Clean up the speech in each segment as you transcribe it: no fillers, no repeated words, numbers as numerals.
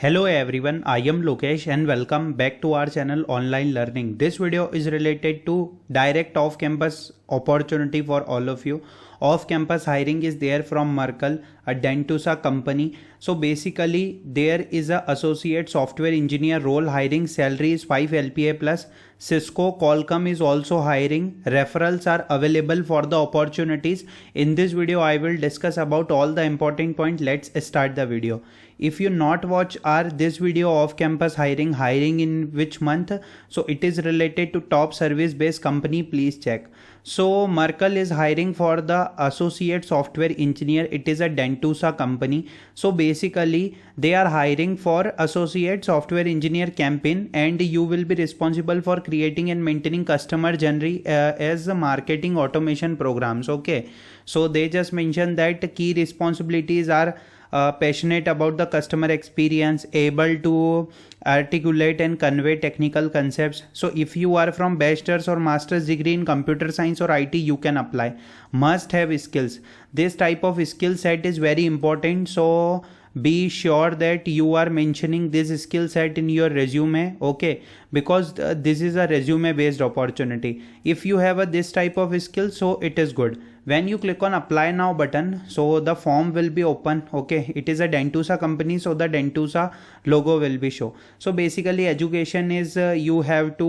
Hello everyone, I am Lokesh and welcome back to our channel Online Learning. This video is related to direct off-campus opportunity for all of you. Off-campus hiring is there from Merkle, a Dentusa company. So basically there is a associate software engineer role hiring. Salary is 5 LPA plus. Cisco, Qualcomm is also hiring. Referrals are available for the opportunities. In this video I will discuss about all the important points. Let's start the video. If you not watch our this video of campus hiring in which month, so it is related to top service based company, please check. So Merkle is hiring for the associate software engineer. It is a Dentusa company. So basically they are hiring for associate software engineer campaign, and you will be responsible for creating and maintaining customer journey as marketing automation programs. Okay, so they just mentioned that key responsibilities are passionate about the customer experience, able to articulate and convey technical concepts. So if you are from bachelor's or master's degree in computer science or IT, you can apply. Must have skills. This type of skill set is very important. So be sure that you are mentioning this skill set in your resume, okay, because this is a resume based opportunity. If you have this type of skill, so it is good. When you click on apply now button, so the form will be open. Okay, it is a Dentusa company, so the Dentusa logo will be show. So basically education is you have to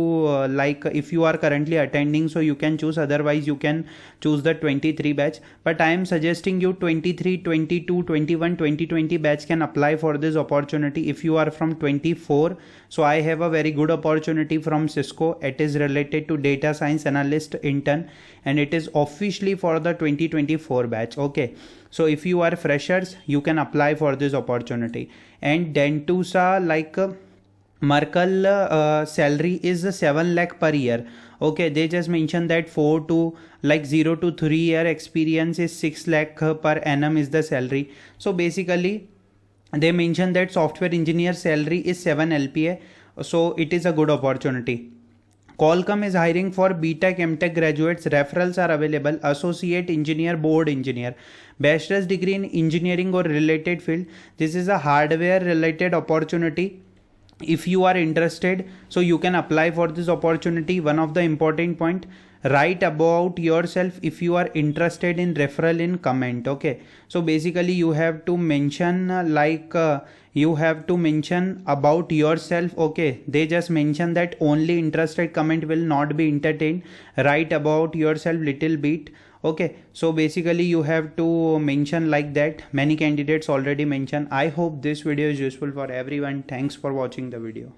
like if you are currently attending, so you can choose, otherwise you can choose the 23 batch, but I am suggesting you 23, 22, 21, 2020 batch can apply for this opportunity. If you are from 24, so I have a very good opportunity from Cisco. It is related to data science analyst intern, and it is officially for the 2024 batch. Okay, so if you are freshers, you can apply for this opportunity. And Dentusa, like Merkle salary is 7 lakh per year. Okay, they just mentioned that 0 to 3 year experience is 6 lakh per annum is the salary. So basically they mentioned that software engineer salary is 7 LPA, so it is a good opportunity. Qualcomm is hiring for BTech, MTech graduates. Referrals are available. Associate engineer, board engineer, bachelor's degree in engineering or related field. This is a hardware related opportunity. If you are interested, so you can apply for this opportunity. One of the important point, write about yourself if you are interested in referral in comment. Okay, so basically you have to mention you have to mention about yourself. Okay, they just mentioned that only interested comment will not be entertained. Write about yourself little bit. Okay, so basically you have to mention like that. Many candidates already mentioned. I hope this video is useful for everyone. Thanks for watching the video.